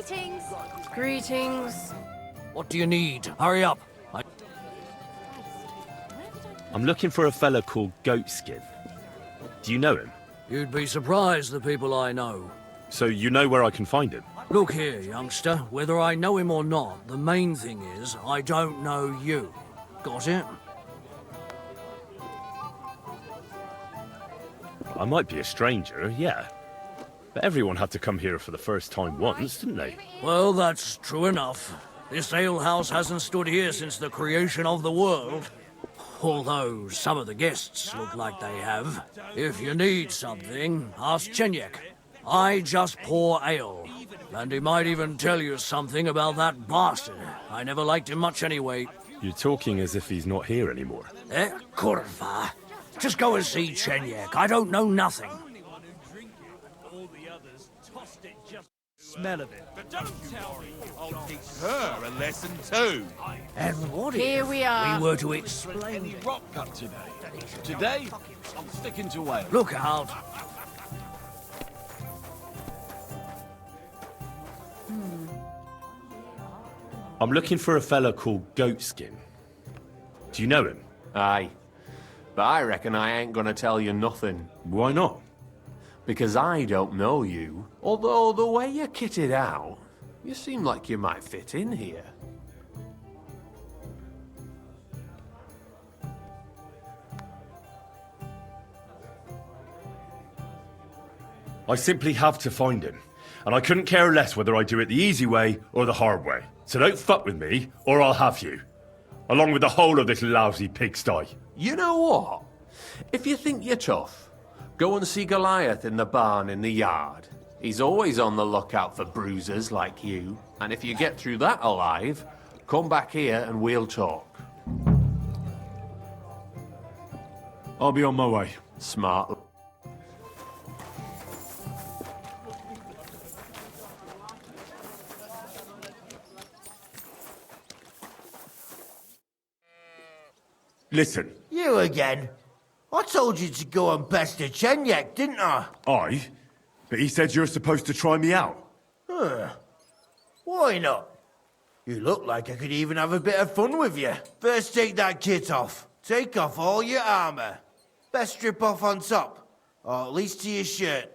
Greetings. Greetings. What do you need? Hurry up. I'm looking for a fella called Goatskin. Do you know him? You'd be surprised the people I know. So you know where I can find him? Look here, youngster. Whether I know him or not, the main thing is I don't know you. Got it? I might be a stranger, yeah. But everyone had to come here for the first time once, didn't they? Well, that's true enough. This alehouse hasn't stood here since the creation of the world. Although some of the guests look like they have. If you need something, ask Chenyek. I just pour ale. And he might even tell you something about that bastard. I never liked him much anyway. You're talking as if he's not here anymore. Kurva. Just go and see Chenyek. I don't know nothing. Smell of it. But don't tell me I'll teach her a lesson too. And what Here if we are. we were to explain Any rock cut today? Today, I'm sticking to Wales. Look out. I'm looking for a fella called Goatskin. Do you know him? Aye. But I reckon I ain't gonna tell you nothing. Why not? Because I don't know you. Although the way you're kitted out, you seem like you might fit in here. I simply have to find him. And I couldn't care less whether I do it the easy way or the hard way. So don't fuck with me, or I'll have you. Along with the whole of this lousy pigsty. You know what? If you think you're tough, go and see Goliath in the barn in the yard. He's always on the lookout for bruisers like you. And if you get through that alive, come back here and we'll talk. I'll be on my way. Smart. Listen. You again? I told you to go and pester Chenyek, didn't I? I? But he said you're supposed to try me out. Why not? You look like I could even have a bit of fun with you. First take that kit off. Take off all your armour. Best strip off on top, or at least to your shirt.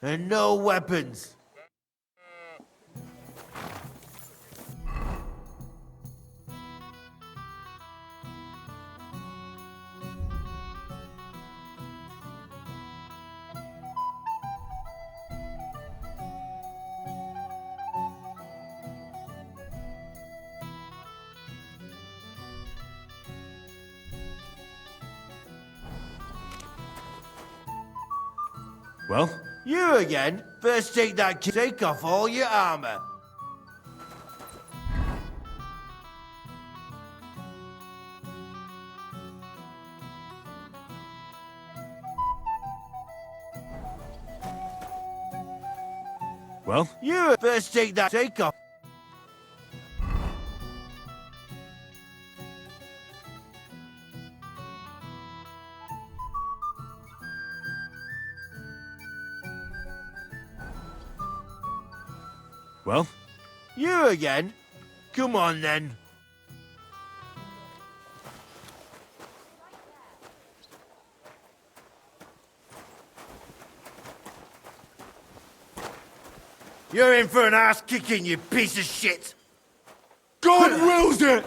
And no weapons. Well? You again? First take that kit. Take off all your armour. Well? You first take that. Take off. Well? You again? Come on then. You're in for an ass kicking, you piece of shit! God wills it!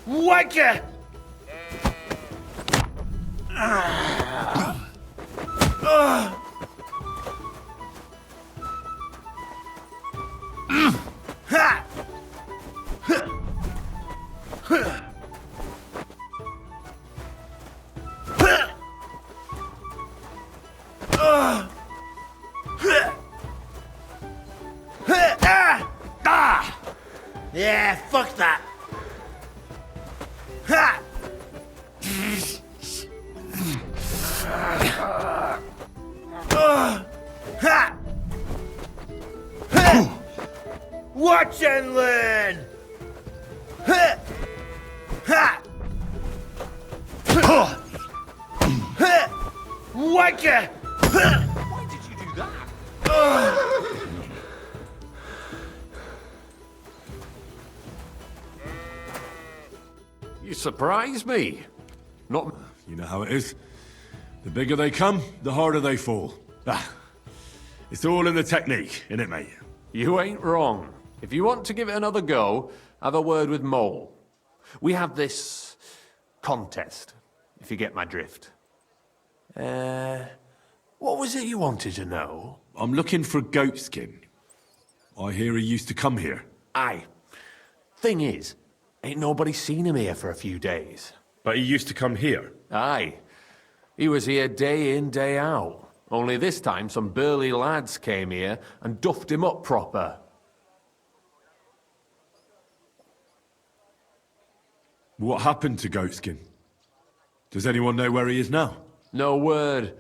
Wanker! Yeah, fuck that. Ha! Ha! Ha! Watch and learn. Ha! Ha! Ha! Whacker! Why did you do that? You surprise me. Not... You know how it is. The bigger they come, the harder they fall. It's all in the technique, innit, mate? You ain't wrong. If you want to give it another go, have a word with Mole. We have this... contest, if you get my drift. What was it you wanted to know? I'm looking for Goatskin. I hear he used to come here. Aye. Thing is, ain't nobody seen him here for a few days. But he used to come here. Aye. He was here day in, day out. Only this time some burly lads came here and duffed him up proper. What happened to Goatskin? Does anyone know where he is now? No word.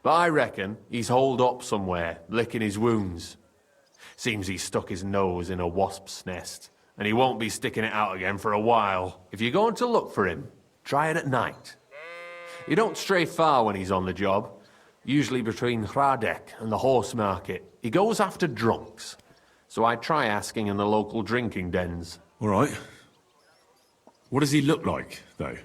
But I reckon he's holed up somewhere, licking his wounds. Seems he stuck his nose in a wasp's nest, and he won't be sticking it out again for a while. If you're going to look for him, try it at night. He don't stray far when he's on the job. Usually between Hradek and the horse market. He goes after drunks. So I try asking in the local drinking dens. All right. What does he look like, though?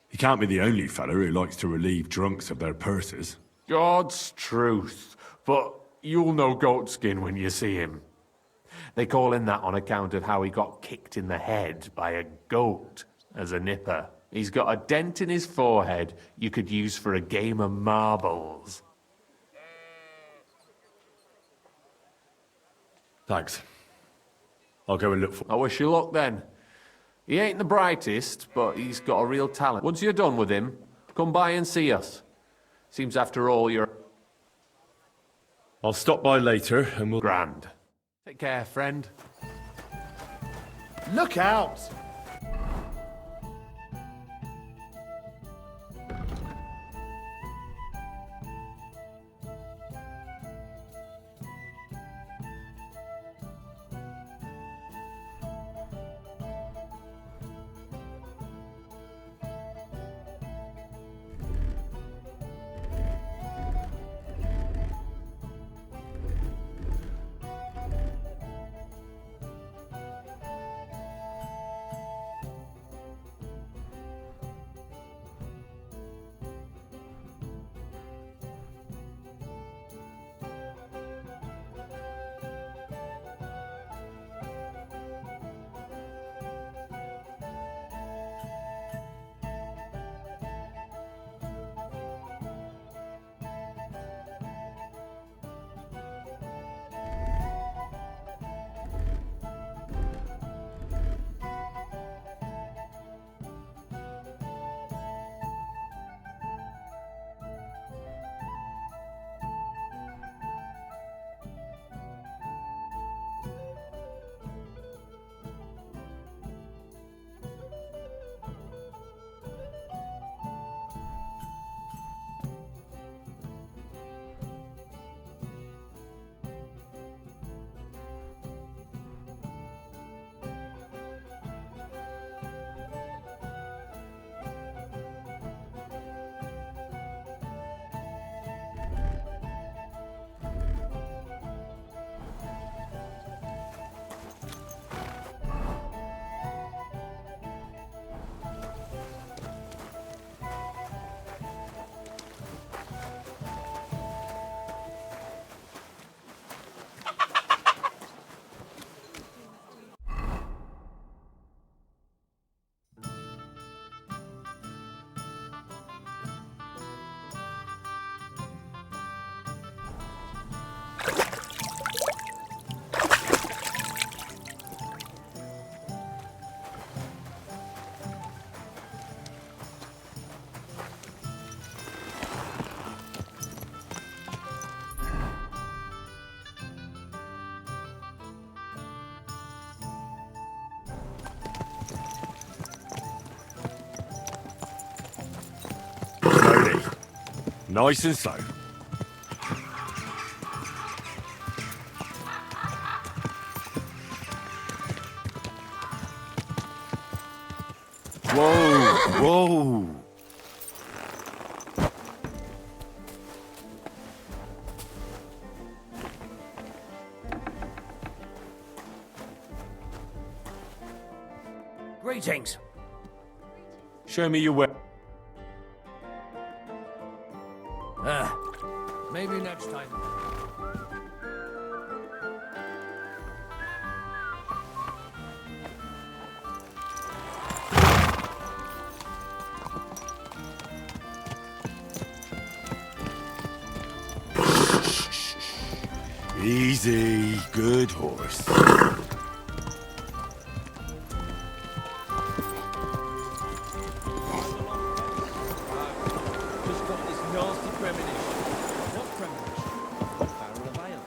He can't be the only fella who likes to relieve drunks of their purses. God's truth. But you'll know Goatskin when you see him. They call him that on account of how he got kicked in the head by a goat as a nipper. He's got a dent in his forehead you could use for a game of marbles. Thanks. I'll go and look for... I wish you luck then. He ain't the brightest, but he's got a real talent. Once you're done with him, come by and see us. Seems after all you're... I'll stop by later and we'll... grand. Take care, friend. Look out! Nice and slow. Whoa, whoa. Greetings. Show me your way. Maybe next time. Easy, good horse. Just got this nasty premonition. What premonition? Barrel of ale.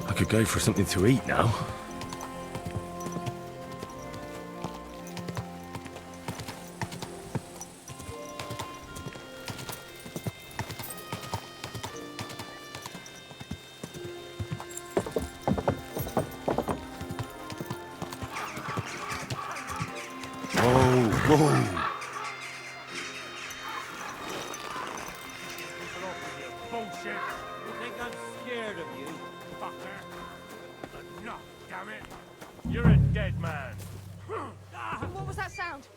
I could go for something to eat now. Whoa, whoa. Bullshit. You think I'm scared of you, fucker? No, damn it. You're a dead man. What was that sound?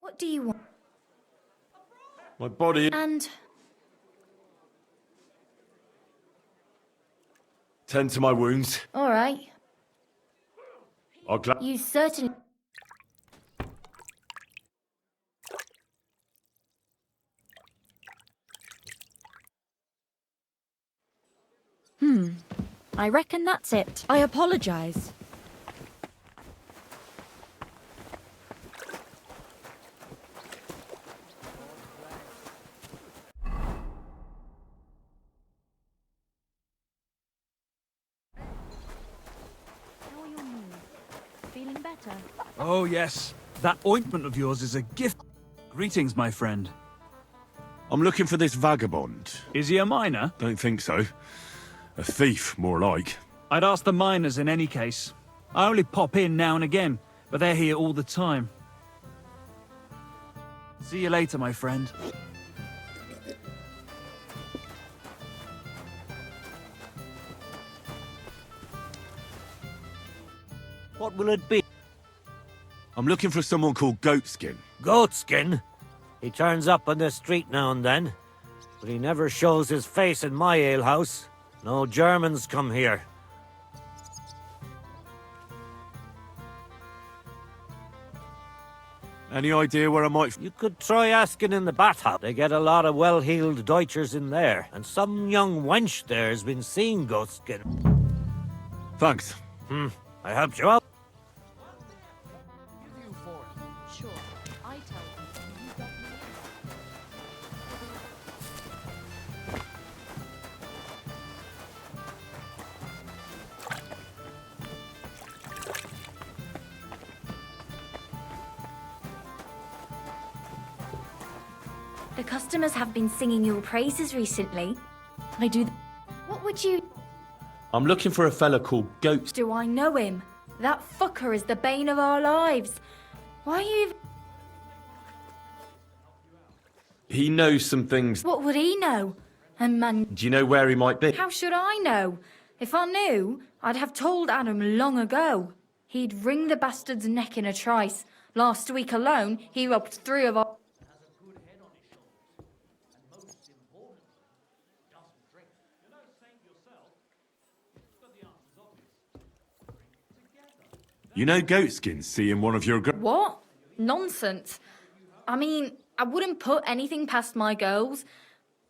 What do you want? My body. And Tend to my wounds. all right, I'll gla- you certainly. I reckon that's it. I apologize. How are your knees? Feeling better? Oh, yes. That ointment of yours is a gift. Greetings, my friend. I'm looking for this vagabond. Is he a miner? Don't think so. A thief, more like. I'd ask the miners in any case. I only pop in now and again, but they're here all the time. See you later, my friend. What will it be? I'm looking for someone called Goatskin. Goatskin? He turns up on the street now and then, but he never shows his face in my alehouse. No Germans come here. Any idea where I might... You could try asking in the bathhouse. They get a lot of well-heeled Deutschers in there, and some young wench there has been seeing Goatskin. Thanks. I helped you out. Sure. I tell you, you got me. The customers have been singing your praises recently. I do. What would you? I'm looking for a fella called Goats. Do I know him? That fucker is the bane of our lives. Why are you even... He knows some things. What would he know? And man, Do you know where he might be? how should I know? If I knew, I'd have told Adam long ago. He'd wring the bastard's neck in a trice. Last week alone, he robbed 3 of our... You know Goatskin seeing one of your girls. What? Nonsense. I mean, I wouldn't put anything past my girls,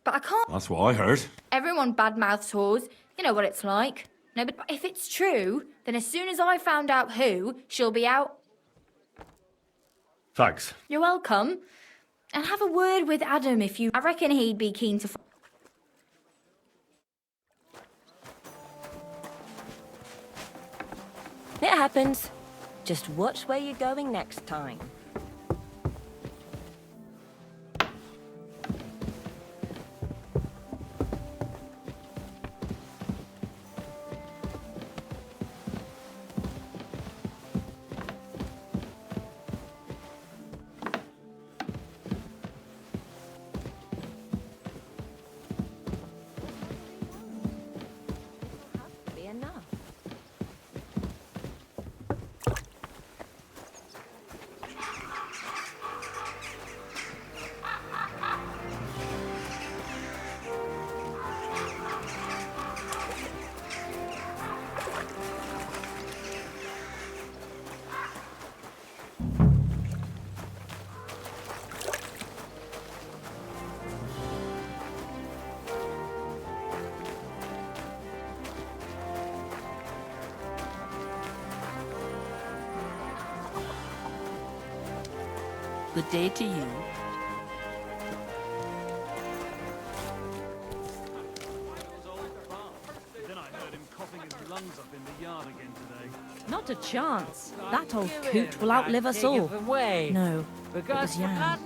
but I can't... That's what I heard. Everyone badmouths whores. You know what it's like. No, but if it's true, then as soon as I found out who, she'll be out. Thanks. You're welcome. And have a word with Adam if you... I reckon he'd be keen to... It happens. Just watch where you're going next time. Be enough. Good day to you. Then I heard him coughing his lungs up in the yard again today. Not a chance. That old coot will outlive us all. No, it was Jan,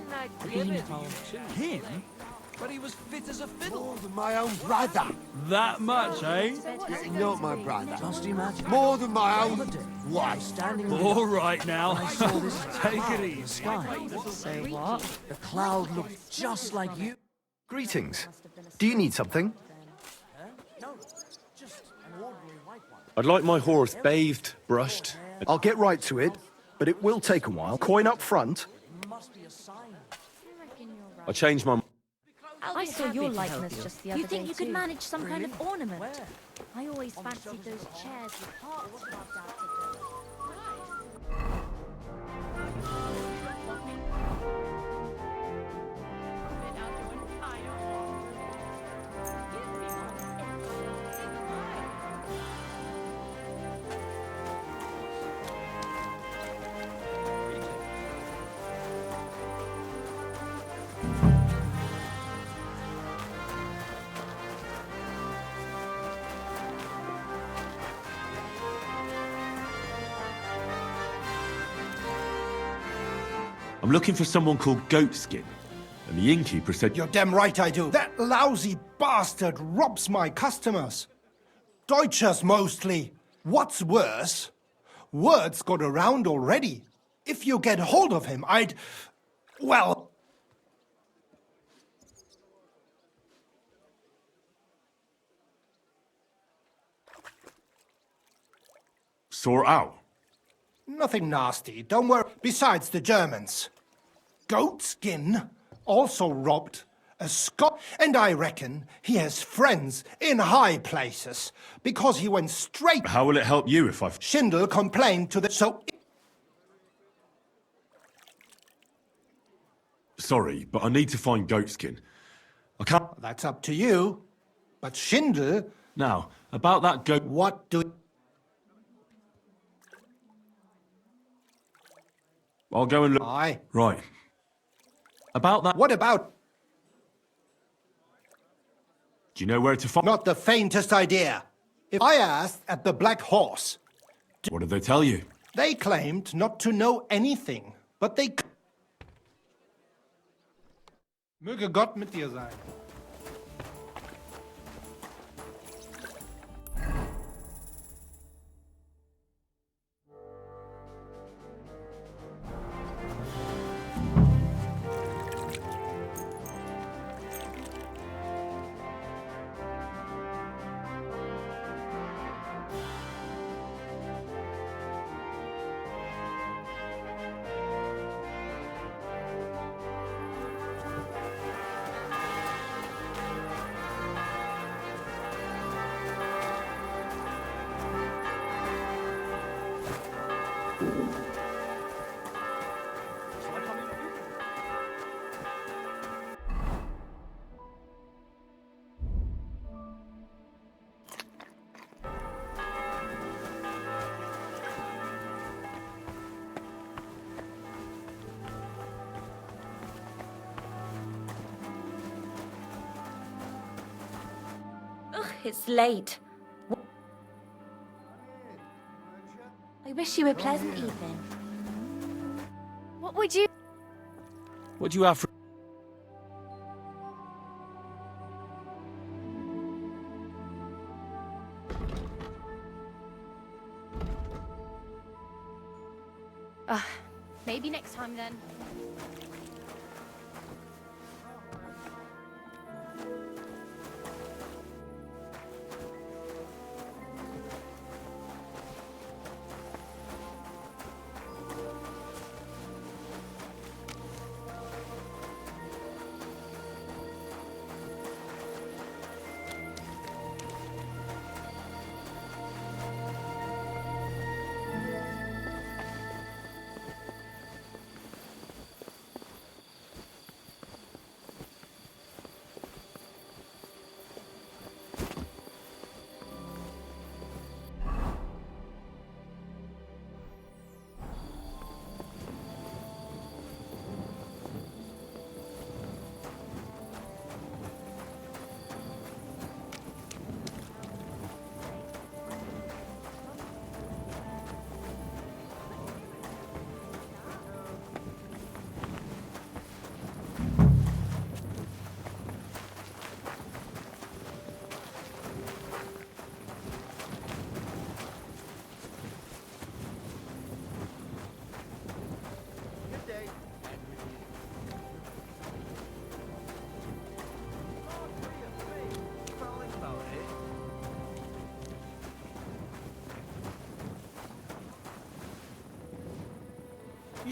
the beanpole. Him? But he was fit as a fiddle. More than my own brother. That much, eh? Not my brother. Just imagine. More than my own wife. Standing All right now. Take it easy. sky. So what? The cloud looked just like you. Greetings. Do you need something? No, just an ordinary white one. I'd like my horse bathed, brushed. I'll get right to it, but it will take a while. Coin up front. Must be a sign. I changed my... I saw your likeness just the other day. You think you could too. manage some kind of ornament? Where? I always fancied those chairs with hearts carved out of them. I'm looking for someone called Goatskin. And the innkeeper said... You're damn right I do. That lousy bastard robs my customers. Deutschers mostly. What's worse, word's got around already. If you get hold of him, I'd... well... Sort out. Nothing nasty, don't worry. Besides the Germans. Goatskin also robbed a Scot, and I reckon he has friends in high places, because he went straight... How will it help you if I've... Schindel complained to the... so... Sorry, but I need to find Goatskin. I can't... That's up to you. But Schindel... Now, about that goat... What do... I'll go and look... Aye. Right. About that... What about... Do you know where to find... Not the faintest idea. If I asked at the Black Horse... What did they tell you? They claimed not to know anything, but they... Möge Gott mit dir sein. it's late. I wish you a pleasant evening. What would you... What do you have for... Maybe next time then.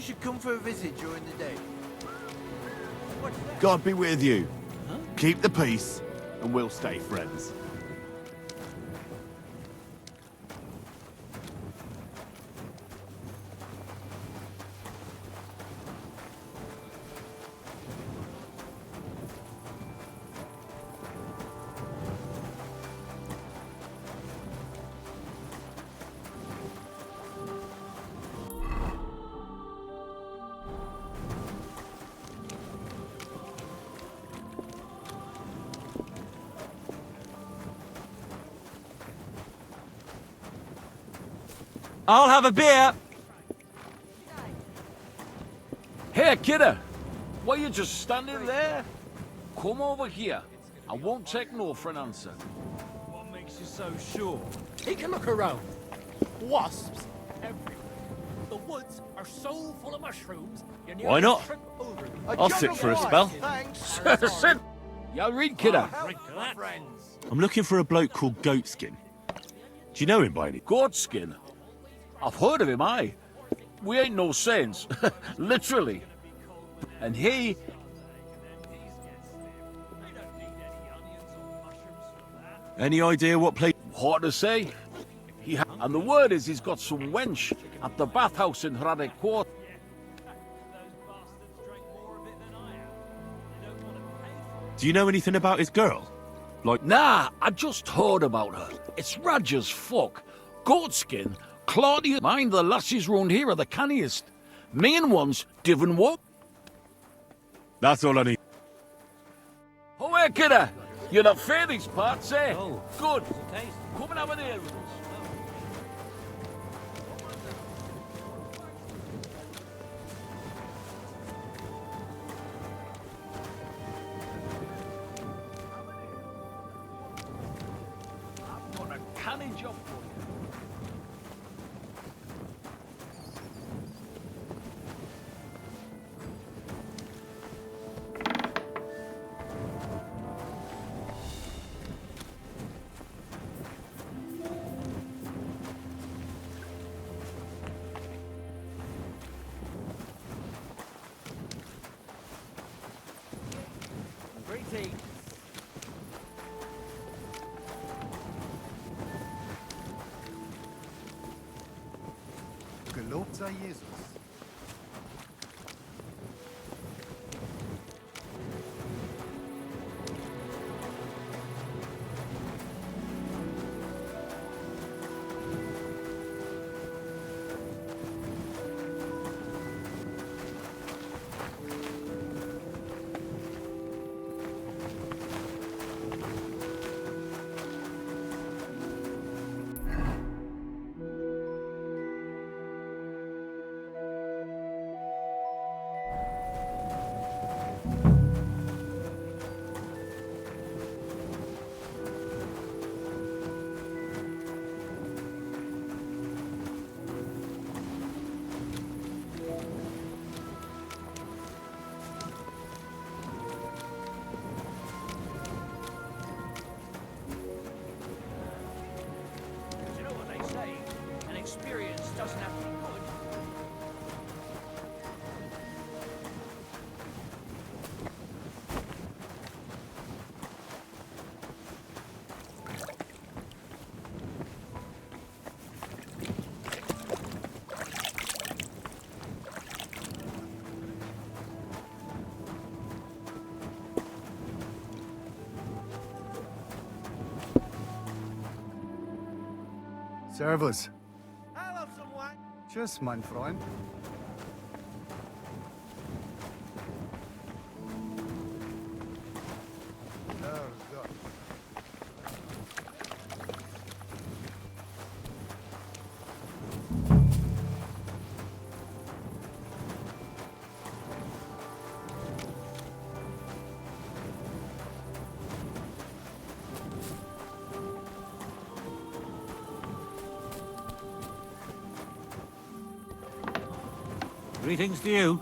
You should come for a visit during the day. God be with you. Keep the peace, and we'll stay friends. I'll have a beer! Hey, kidder! Why you just standing there? Come over here. I won't take no for an answer. What makes you so sure? Take a look around. Wasps everywhere. The woods are so full of mushrooms, you nearly Why not? trip over them. I'll sit for a spell. Thanks. Sit! Yeah, read, kidder. Drink to that, friends. I'm looking for a bloke called Goatskin. Do you know him by any? Goatskin. I've heard of him, aye. We ain't no saints. Literally. And he... Any idea what place? Hard to say. And the word is he's got some wench at the bathhouse in Hradec Court. Do you know anything about his girl? Like, Nah, I just heard about her. It's raj as fuck. Goatskin, Claudia, mind the lassies round here are the canniest. Main ones, divin what? that's all I need. Oh, hey, kidder. You're not fair these parts, eh? Oh. Good. Come and have an ale with us. I've got a canny job for you. Gelobt sei Jesus. Servus. I'll have some wine. Tschüss, mein Freund. Greetings to you.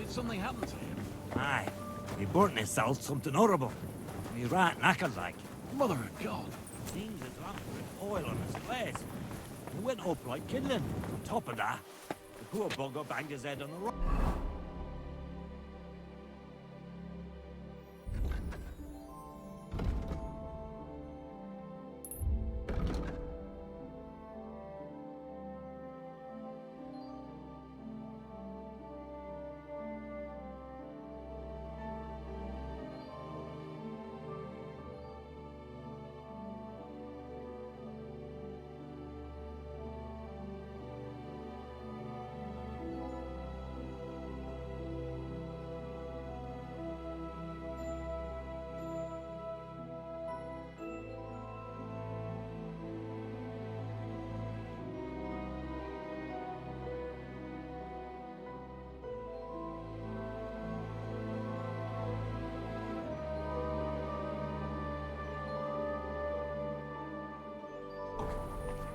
Something happened to him. Aye, he burnt himself something horrible. He's right knackered like. Mother of God. Seems his lamp with oil on his face. He went up like kindling. On top of that, the poor bugger banged his head on the rock.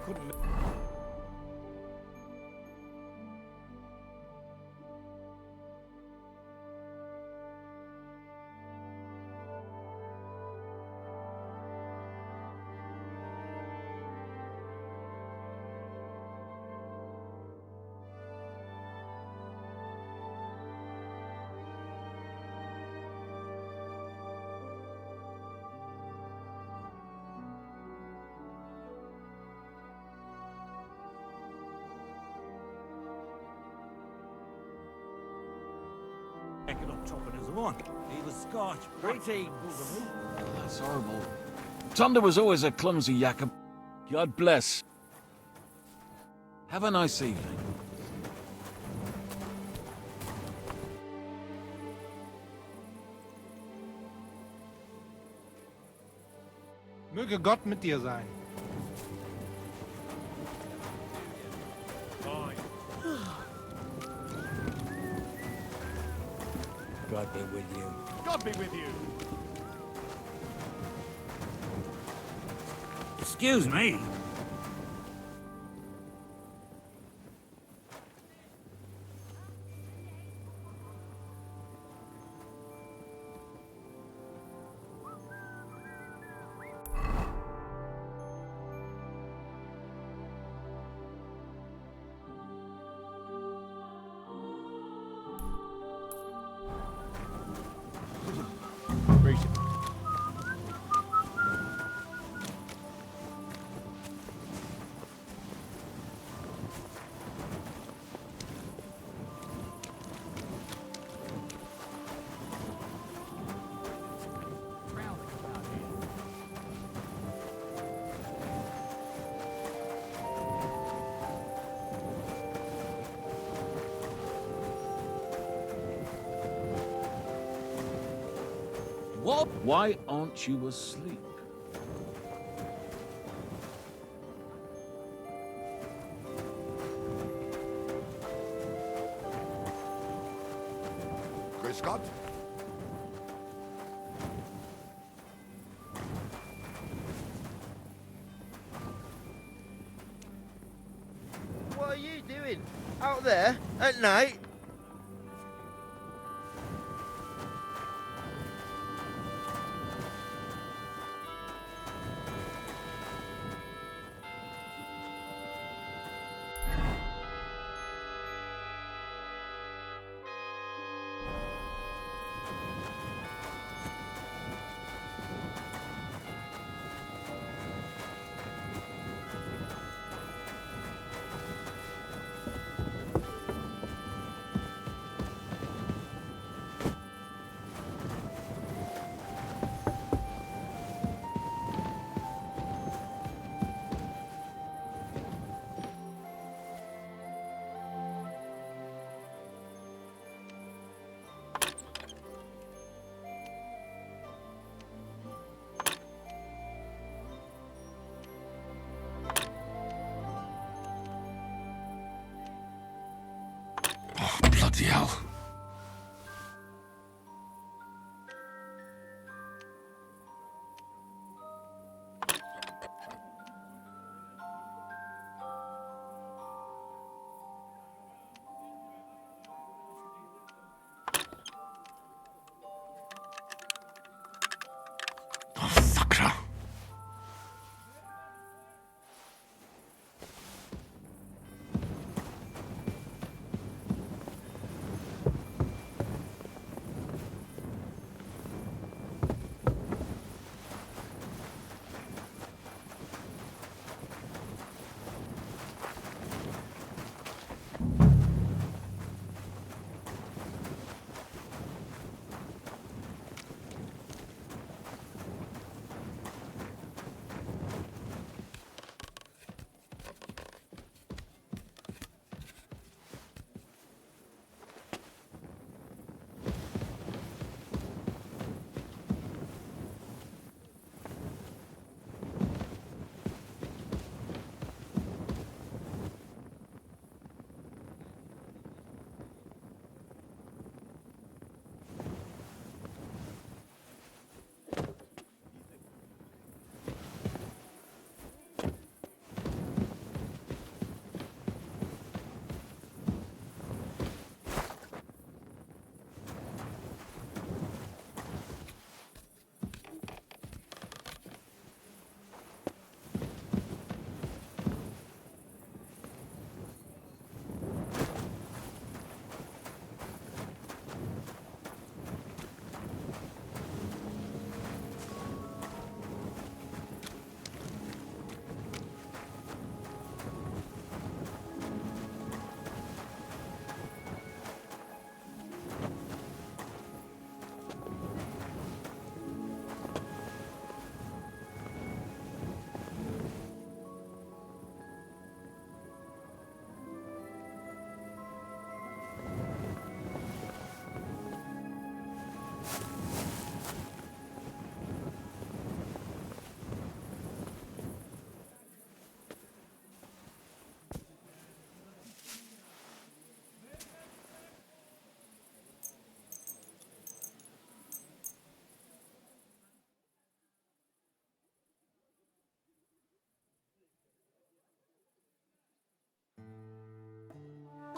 Couldn't. Up top of his one. He was Scotch. Greetings. That's horrible. Thunder was always a clumsy yakka. God bless. Have a nice evening. Möge Gott mit dir sein. God be with you. God be with you. Excuse me. What? Why aren't you asleep? Grüß Gott. doing? Out there? At night? Bloody hell.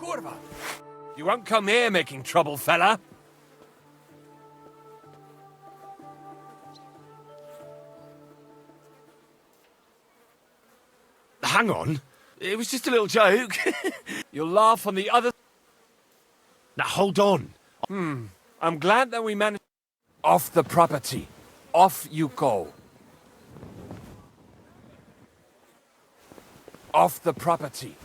Kurva! You won't come here making trouble, fella! Hang on. It was just a little joke. You'll laugh on the other... Now, hold on. I'm glad that we managed... Off the property. Off you go. Off the property.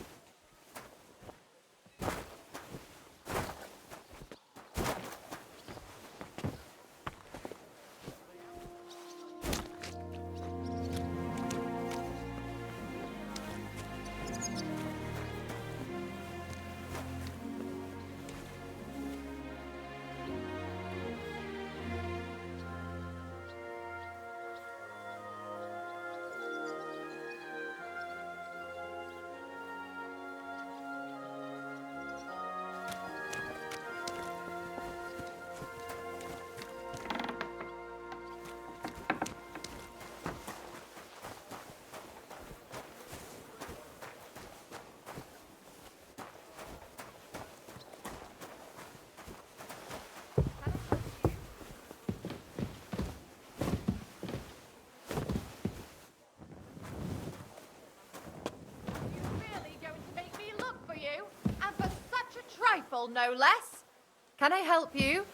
girl, no less. Can I help you?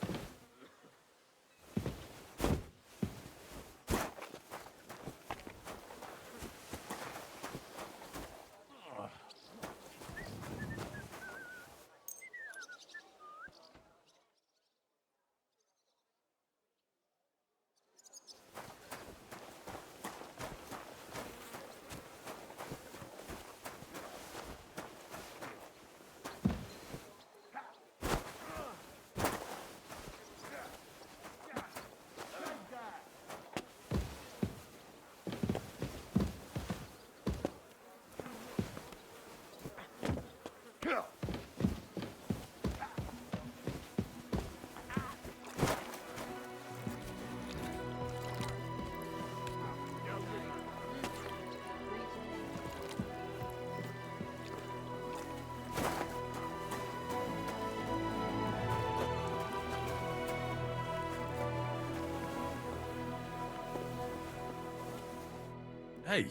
Hey,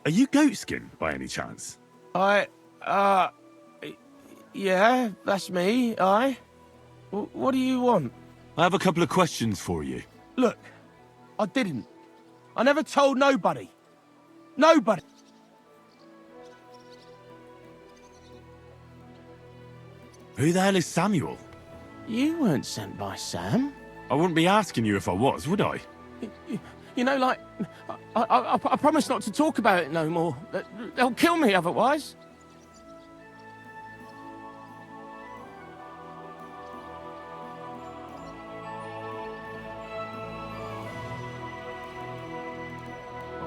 are you Goatskin by any chance? Yeah, that's me, What do you want? I have a couple of questions for you. Look, I didn't. I never told nobody. Nobody. Who the hell is Samuel? You weren't sent by Sam. I wouldn't be asking you if I was, would I? You know, like, I promise not to talk about it no more. They'll kill me otherwise.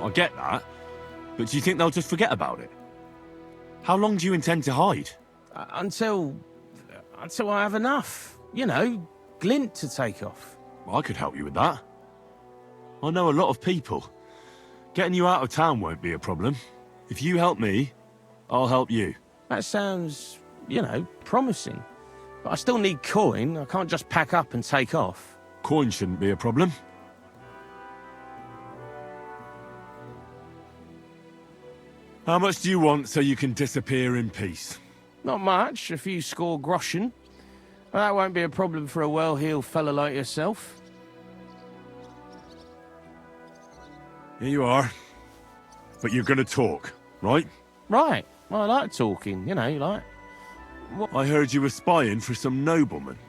I get that, but do you think they'll just forget about it? How long do you intend to hide? Until I have enough. You know, glint to take off. Well, I could help you with that. I know a lot of people. Getting you out of town won't be a problem. If you help me, I'll help you. That sounds, you know, promising. But I still need coin. I can't just pack up and take off. Coin shouldn't be a problem. How much do you want so you can disappear in peace? Not much, a few score groschen. But that won't be a problem for a well-heeled fella like yourself. Here you are. But you're gonna talk, right? Right. Well, I like talking, you know, like... What? I heard you were spying for some nobleman.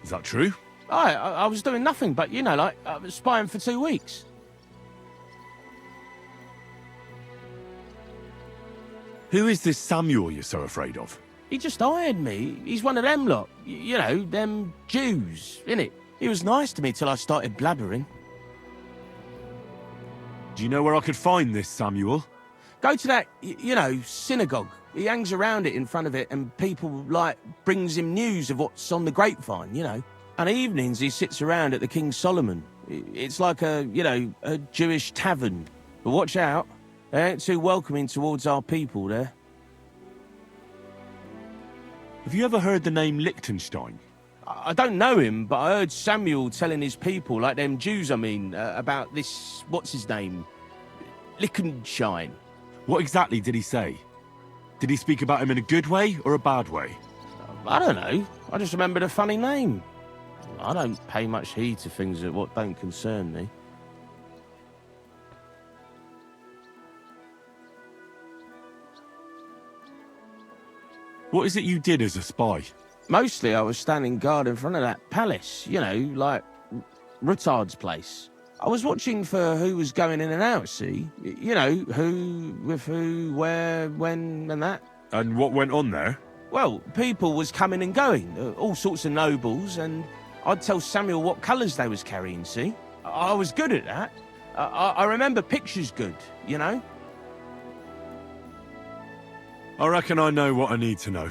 Is that true? I was doing nothing but, you know, like, I was spying for 2 weeks. Who is this Samuel you're so afraid of? He just hired me. He's one of them lot. You know, them Jews, innit? He was nice to me till I started blabbering. Do you know where I could find this Samuel? Go to that, you know, synagogue. He hangs around it in front of it and people, like, brings him news of what's on the grapevine, you know. And evenings he sits around at the King Solomon. It's like a, you know, a Jewish tavern. But watch out. They ain't too welcoming towards our people there. Have you ever heard the name Liechtenstein? I don't know him, but I heard Samuel telling his people, like them Jews, I mean, about this, what's his name? Liechtenstein. What exactly did he say? Did he speak about him in a good way or a bad way? I don't know. I just remembered a funny name. I don't pay much heed to things that what don't concern me. What is it you did as a spy? Mostly I was standing guard in front of that palace, you know, like Rutard's place. I was watching for who was going in and out, see? You know, who, with who, where, when, and that. And what went on there? Well, people was coming and going, all sorts of nobles, and I'd tell Samuel what colours they was carrying, see? I was good at that. I remember pictures good, you know? I reckon I know what I need to know.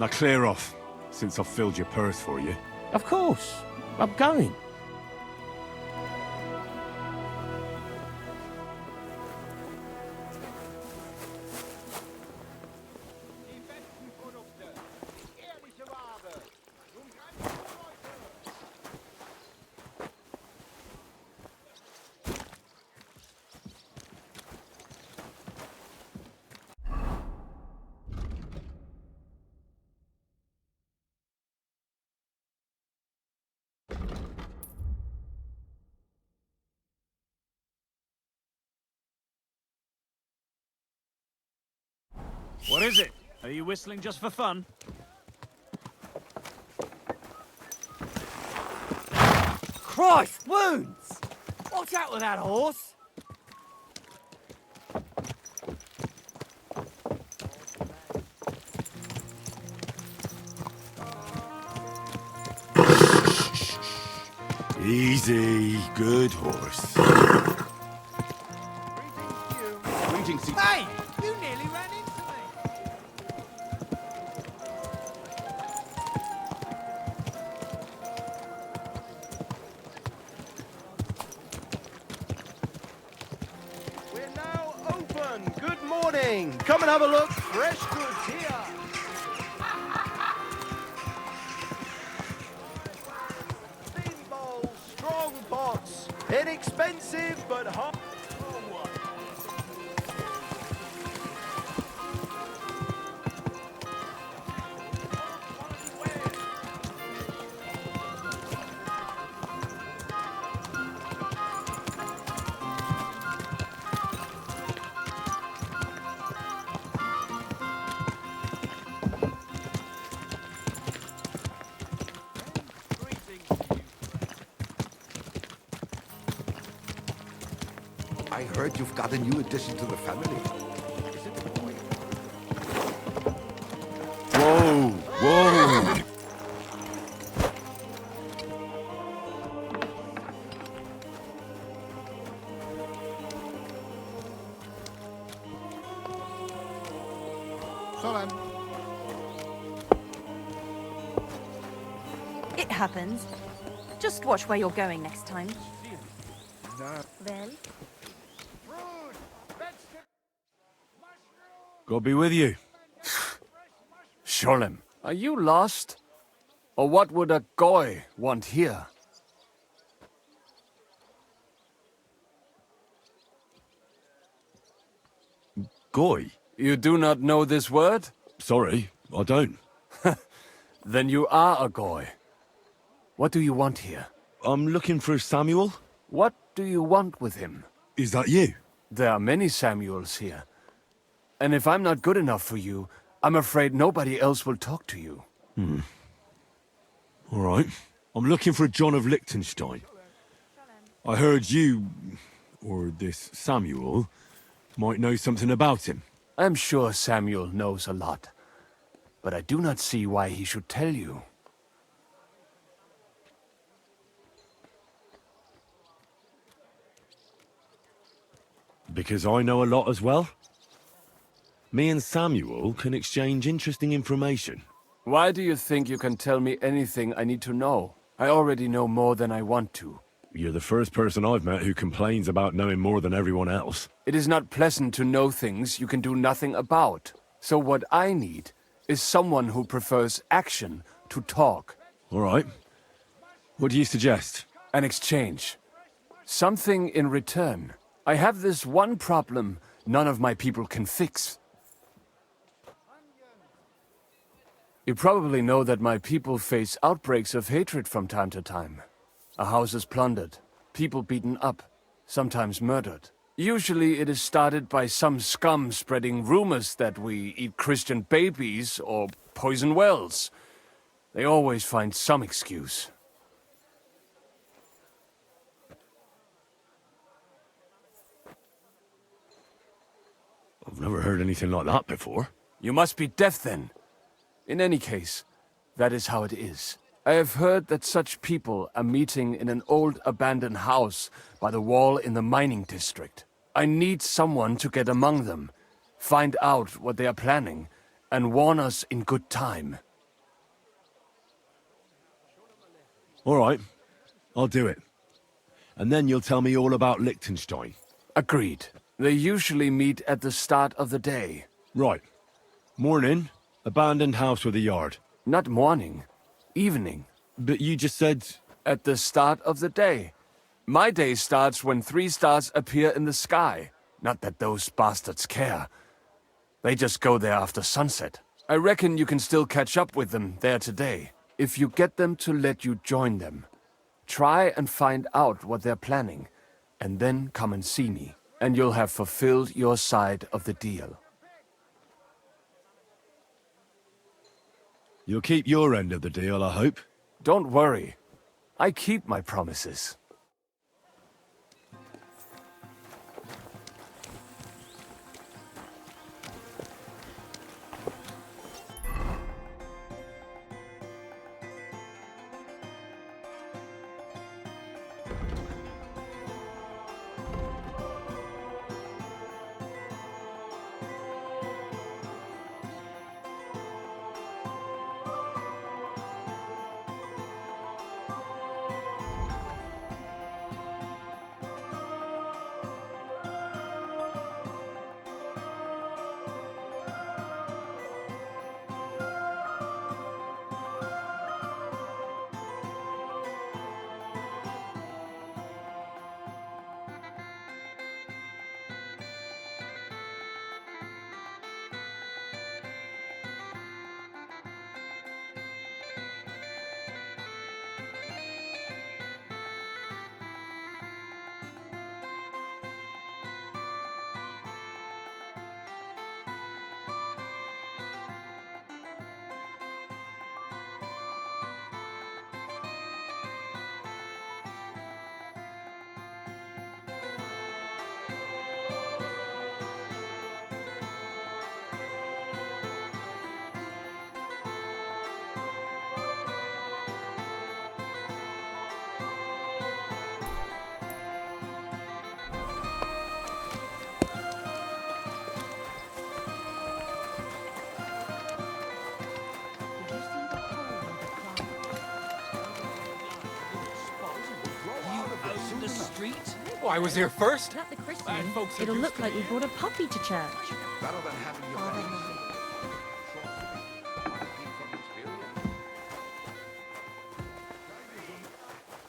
Now clear off, since I've filled your purse for you. Of course. I'm going. What is it? Are you whistling just for fun? Christ, wounds! Watch out with that horse! Easy, good horse. Greetings, Hey! You nearly ran into me! We're now open. Good morning. Come and have a look. Fresh goods here. Thin bowls, strong pots. Inexpensive but hot. I heard you've got a new addition to the family. Whoa, whoa. Solem. It happens. Just watch where you're going next time. Well? God be with you. Sholem, are you lost? Or what would a goy want here? Goy? You do not know this word? Sorry, I don't. Then you are a goy. What do you want here? I'm looking for Samuel. What do you want with him? Is that you? There are many Samuels here. And if I'm not good enough for you, I'm afraid nobody else will talk to you. All right. I'm looking for John of Liechtenstein. I heard you, or this Samuel, might know something about him. I'm sure Samuel knows a lot. But I do not see why he should tell you. Because I know a lot as well? Me and Samuel can exchange interesting information. Why do you think you can tell me anything I need to know? I already know more than I want to. You're the first person I've met who complains about knowing more than everyone else. It is not pleasant to know things you can do nothing about. So what I need is someone who prefers action to talk. All right. What do you suggest? An exchange. Something in return. I have this one problem none of my people can fix. You probably know that my people face outbreaks of hatred from time to time. A house is plundered, people beaten up, sometimes murdered. Usually it is started by some scum spreading rumors that we eat Christian babies or poison wells. They always find some excuse. I've never heard anything like that before. You must be deaf then. In any case, that is how it is. I have heard that such people are meeting in an old abandoned house by the wall in the mining district. I need someone to get among them, find out what they are planning, and warn us in good time. All right, I'll do it. And then you'll tell me all about Liechtenstein. Agreed. They usually meet at the start of the day. Right. Morning, abandoned house with a yard. Not morning, evening. But you just said... At the start of the day. My day starts when 3 stars appear in the sky. Not that those bastards care. They just go there after sunset. I reckon you can still catch up with them there today, if you get them to let you join them. Try and find out what they're planning, and then come and see me, and you'll have fulfilled your side of the deal. You'll keep your end of the deal, I hope. Don't worry. I keep my promises. Oh, I was here first. At the christening, it'll look like we brought a puppy to church. Better than having your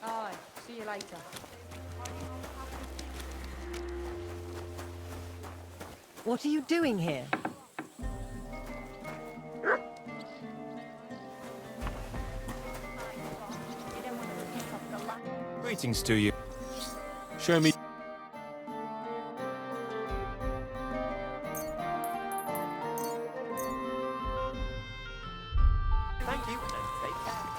Aye, see you later. What are you doing here? Greetings to you. Show me. Thank you. Take care.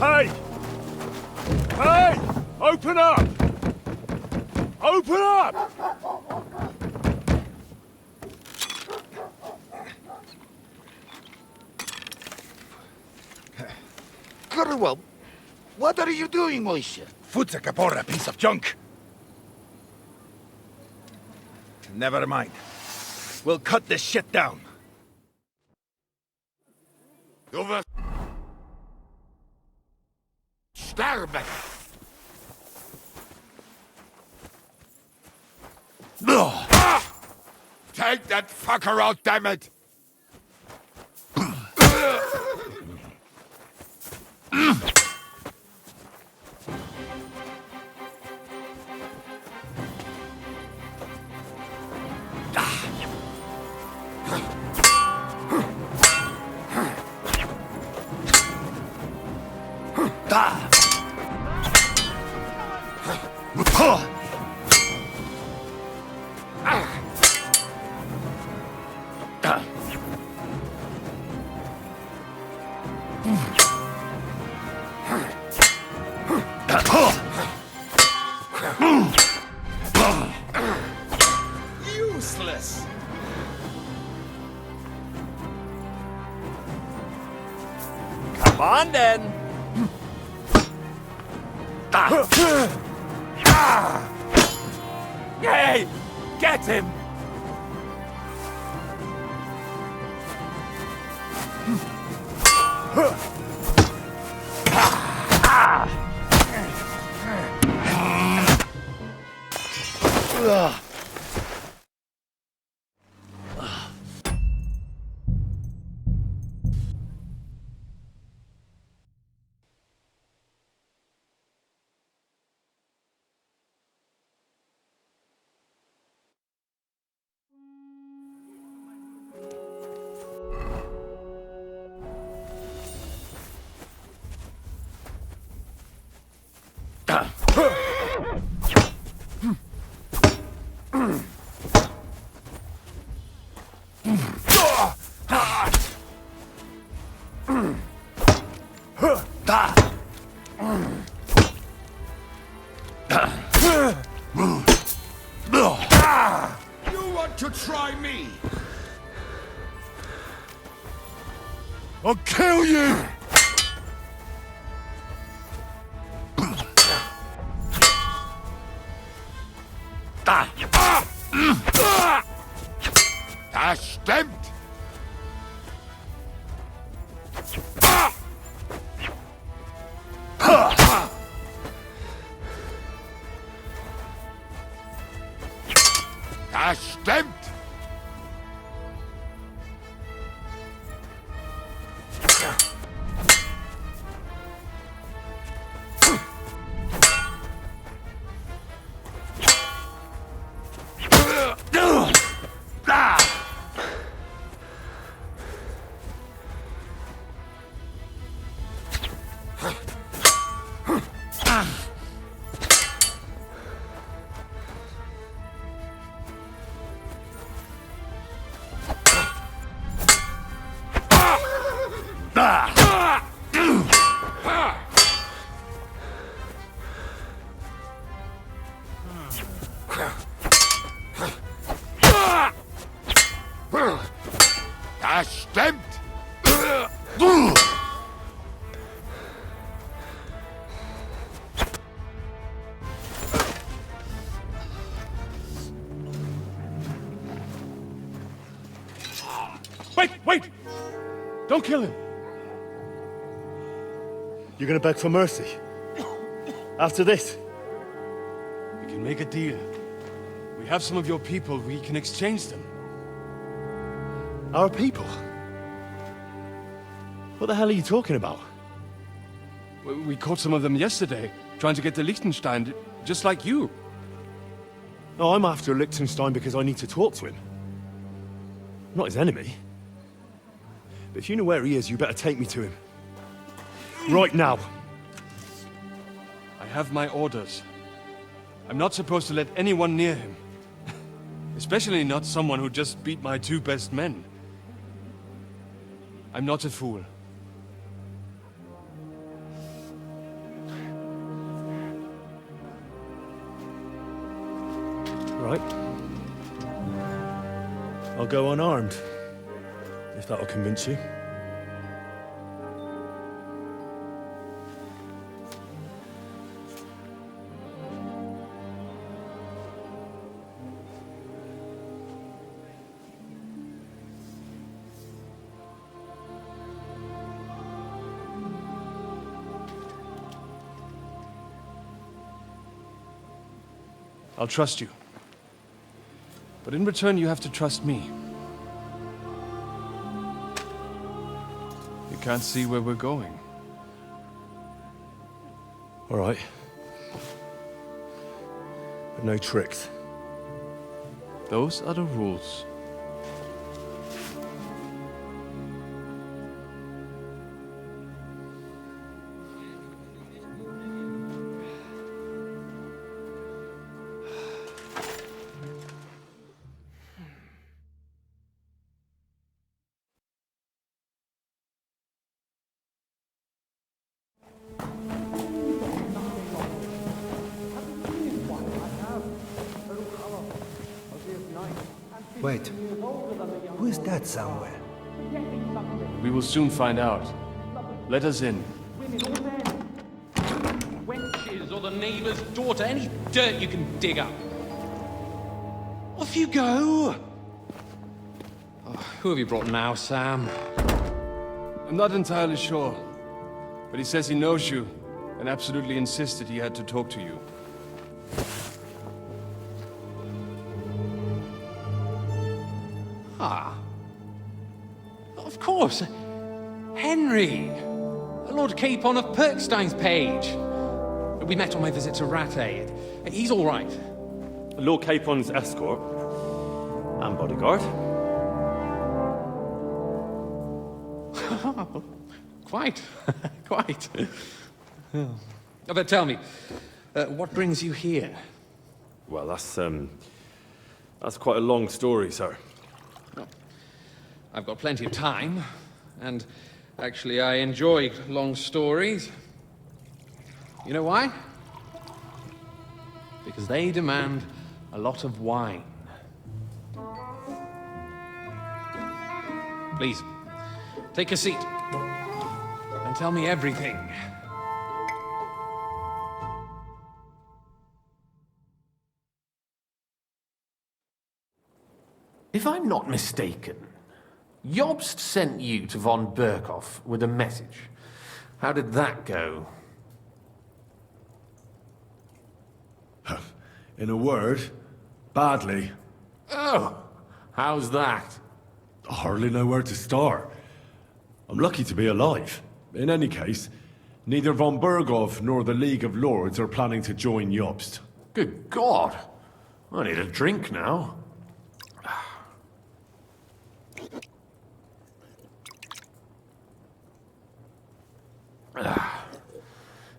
Hey! Hey! Open up! Open up! Curwell, what are you doing, Moishe? Foot's a caporra piece of junk. Never mind. We'll cut this shit down. Over. Sterben! Take that fucker out, damn it! Useless. Come on, then. Hey! Get him! You want to try me? I'll kill you! Das stimmt! Das stimmt! Das stimmt! Wait! Don't kill him! You're gonna beg for mercy? After this? We can make a deal. We have some of your people, we can exchange them. Our people? What the hell are you talking about? We caught some of them yesterday, trying to get to Liechtenstein, just like you. No, I'm after Liechtenstein because I need to talk to him. I'm not his enemy. But if you know where he is, you better take me to him. Right now. I have my orders. I'm not supposed to let anyone near him. Especially not someone who just beat my two best men. I'm not a fool. right. I'll go unarmed, if that'll convince you. I'll trust you. But in return, you have to trust me. You can't see where we're going. All right. But no tricks. Those are the rules. Wait, who is that somewhere? We will soon find out. Let us in. Wenches or the neighbour's daughter, any dirt you can dig up. Off you go! Oh, who have you brought now, Sam? I'm not entirely sure, but he says he knows you and absolutely insisted he had to talk to you. Ah. Of course. Henry. Lord Capon of Perkstein's page. We met on my visit to Rattay. He's all right. Lord Capon's escort and bodyguard. Quite. Quite. But tell me, what brings you here? Well, that's quite a long story, sir. Well, I've got plenty of time, and actually I enjoy long stories. You know why? Because they demand a lot of wine. Please, take a seat and tell me everything. If I'm not mistaken, Jobst sent you to von Berkhoff with a message. How did that go? In a word, badly. Oh, how's that? I hardly know where to start. I'm lucky to be alive. In any case, neither von Berghoff nor the League of Lords are planning to join Jobst. Good God! I need a drink now.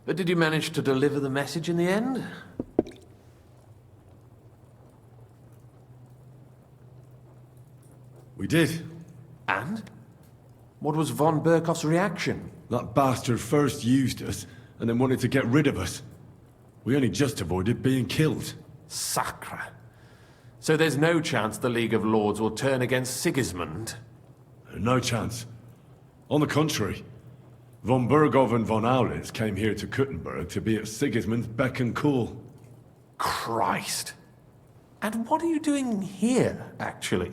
But did you manage to deliver the message in the end? We did. And? What was von Berkhoff's reaction? That bastard first used us, and then wanted to get rid of us. We only just avoided being killed. Sacre. So there's no chance the League of Lords will turn against Sigismund? No chance. On the contrary, von Berghoff and von Aulitz came here to Kuttenberg to be at Sigismund's beck and call. Christ. And what are you doing here, actually?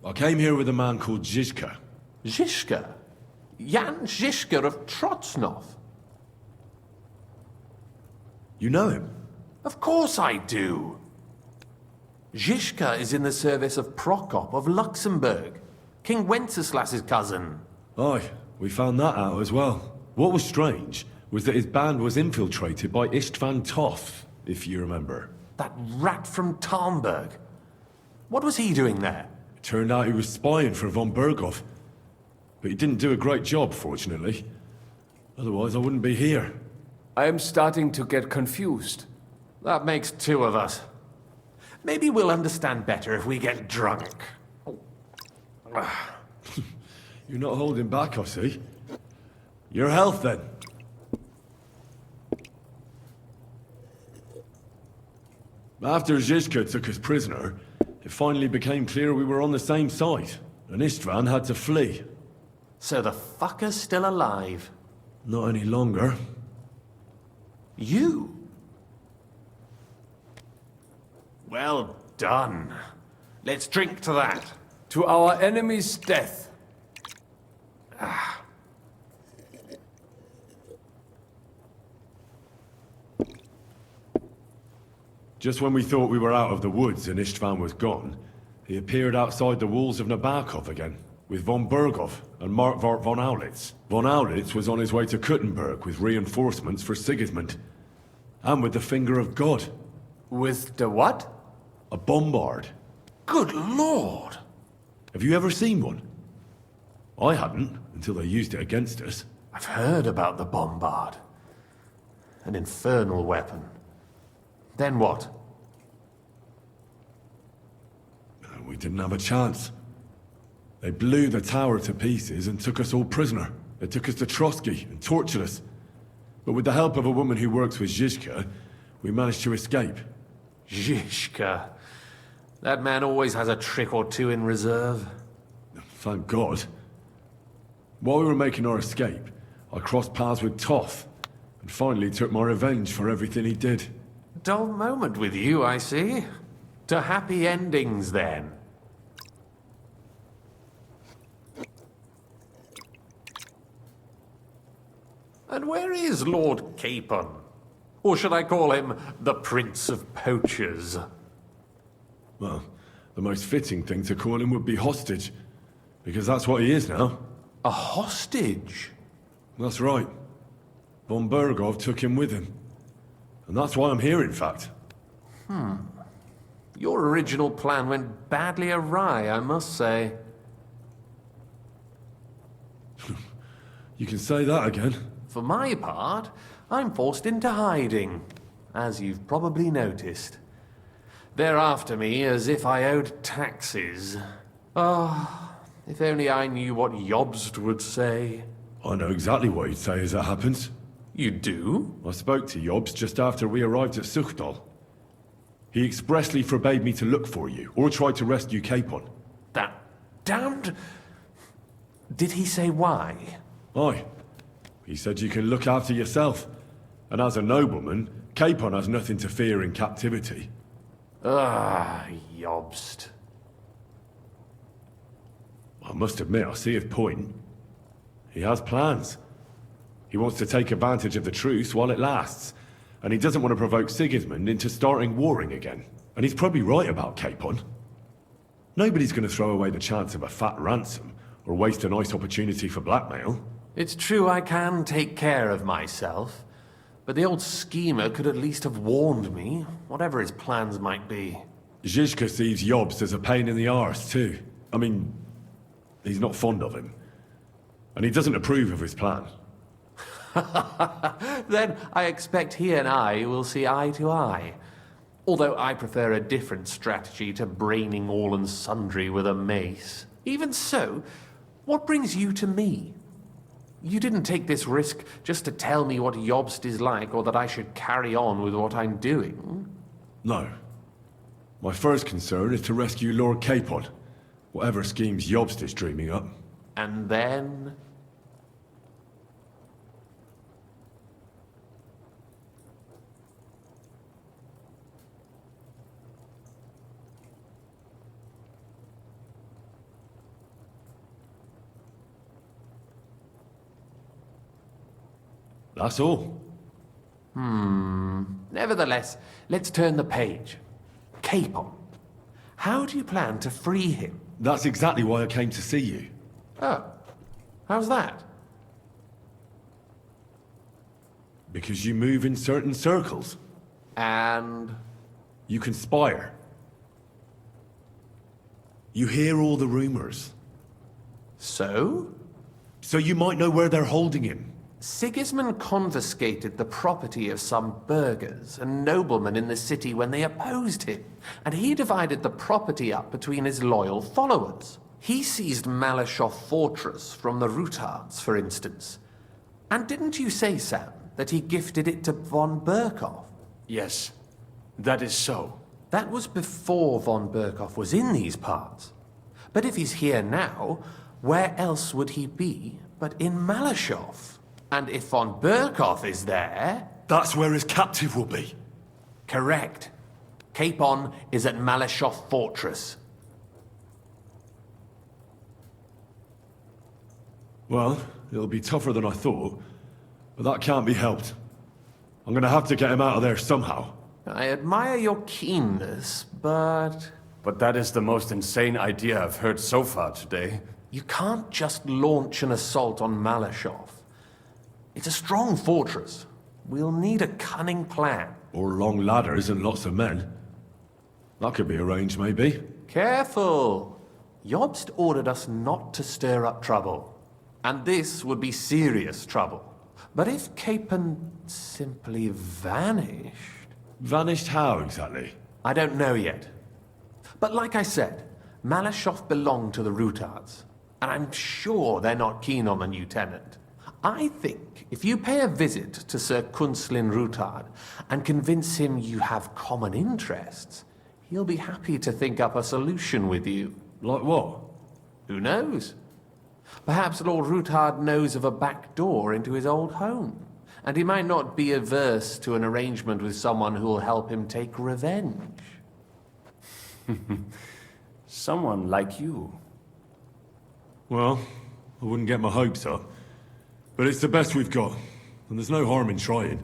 I came here with a man called Zizka. Zizka? Jan Zizka of Trotznov? You know him? Of course I do. Zizka is in the service of Prokop of Luxembourg, King Wenceslas's cousin. Aye, we found that out as well. What was strange was that his band was infiltrated by Istvan Toth, if you remember. That rat from Tarnberg. What was he doing there? It turned out he was spying for von Berghoff. But he didn't do a great job, fortunately. Otherwise, I wouldn't be here. I am starting to get confused. That makes two of us. Maybe we'll understand better if we get drunk. You're not holding back, I see. Your health, then. After Žižka took us prisoner, it finally became clear we were on the same side, and Istvan had to flee. So the fucker's still alive? Not any longer. You? Well done. Let's drink to that. To our enemy's death. Just when we thought we were out of the woods and Istvan was gone, he appeared outside the walls of Nabokov again, with von Berghoff and Markvart von Aulitz. Von Aulitz was on his way to Kuttenberg with reinforcements for Sigismund. And with the finger of God. With the what? A bombard. Good lord! Have you ever seen one? I hadn't, until they used it against us. I've heard about the bombard. An infernal weapon. Then what? We didn't have a chance. They blew the tower to pieces and took us all prisoner. They took us to Trotsky and tortured us. But with the help of a woman who works with Žižka, we managed to escape. Žižka. That man always has a trick or two in reserve. Thank God. While we were making our escape, I crossed paths with Toth, and finally took my revenge for everything he did. Dull moment with you, I see. To happy endings, then. And where is Lord Capon? Or should I call him the Prince of Poachers? Well, the most fitting thing to call him would be hostage, because that's what he is now. A hostage? That's right. Von Berghoff took him with him. And that's why I'm here, in fact. Your original plan went badly awry, I must say. You can say that again. For my part, I'm forced into hiding, as you've probably noticed. They're after me as if I owed taxes. Ah, if only I knew what Jobst would say. I know exactly what he'd say as it happens. You do? I spoke to Jobst just after we arrived at Suchdal. He expressly forbade me to look for you, or try to rescue Capon. That damned... Did he say why? Aye. He said you can look after yourself. And as a nobleman, Capon has nothing to fear in captivity. Ah, Jobst. I must admit, I see his point. He has plans. He wants to take advantage of the truce while it lasts. And he doesn't want to provoke Sigismund into starting warring again. And he's probably right about Capon. Nobody's going to throw away the chance of a fat ransom, or waste a nice opportunity for blackmail. It's true I can take care of myself. But the old schemer could at least have warned me, whatever his plans might be. Žižka sees Jobst as a pain in the arse, too. I mean, he's not fond of him. And he doesn't approve of his plan. Then I expect he and I will see eye to eye. Although I prefer a different strategy to braining all and sundry with a mace. Even so, what brings you to me? You didn't take this risk just to tell me what Jobst is like, or that I should carry on with what I'm doing. No. My first concern is to rescue Lord Capon, whatever schemes Jobst is dreaming up. And then... That's all. Nevertheless, let's turn the page. Capon. How do you plan to free him? That's exactly why I came to see you. Oh. How's that? Because you move in certain circles. And? You conspire. You hear all the rumors. So? So you might know where they're holding him. Sigismund confiscated the property of some burghers and noblemen in the city when they opposed him, and he divided the property up between his loyal followers. He seized Malashov Fortress from the Rutards, for instance. And didn't you say, Sam, that he gifted it to von Berkhoff? Yes, that is so. That was before von Berkhoff was in these parts. But if he's here now, where else would he be but in Malashov? And if von Berkhoff is there... That's where his captive will be. Correct. Capon is at Malashov Fortress. Well, it'll be tougher than I thought, but that can't be helped. I'm gonna have to get him out of there somehow. I admire your keenness, but... But that is the most insane idea I've heard so far today. You can't just launch an assault on Malashov. It's a strong fortress. We'll need a cunning plan. Or long ladders and lots of men. That could be arranged, maybe. Careful! Jobst ordered us not to stir up trouble. And this would be serious trouble. But if Capon simply vanished... Vanished how, exactly? I don't know yet. But like I said, Malashov belonged to the Rutards. And I'm sure they're not keen on the new tenant. I think if you pay a visit to Sir Kunslin Rutard and convince him you have common interests, he'll be happy to think up a solution with you. Like what? Who knows? Perhaps Lord Rutard knows of a back door into his old home, and he might not be averse to an arrangement with someone who'll help him take revenge. Someone like you. Well, I wouldn't get my hopes up. But it's the best we've got, and there's no harm in trying.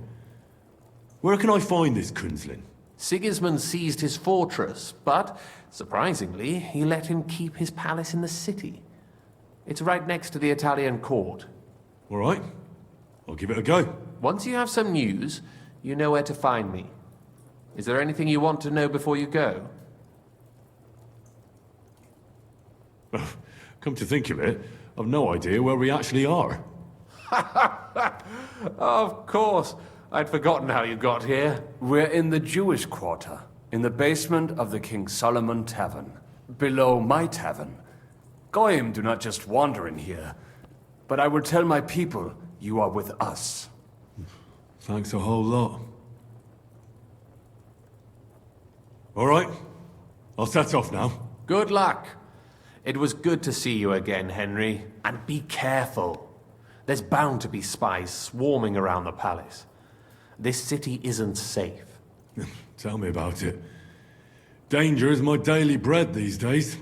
Where can I find this Kunslin? Sigismund seized his fortress, but, surprisingly, he let him keep his palace in the city. It's right next to the Italian court. All right. I'll give it a go. Once you have some news, you know where to find me. Is there anything you want to know before you go? Come to think of it, I've no idea where we actually are. Of course. I'd forgotten how you got here. We're in the Jewish quarter, in the basement of the King Solomon Tavern, below my tavern. Goyim do not just wander in here, but I will tell my people you are with us. Thanks a whole lot. All right, I'll set off now. Good luck. It was good to see you again, Henry. And be careful. There's bound to be spies swarming around the palace. This city isn't safe. Tell me about it. Danger is my daily bread these days.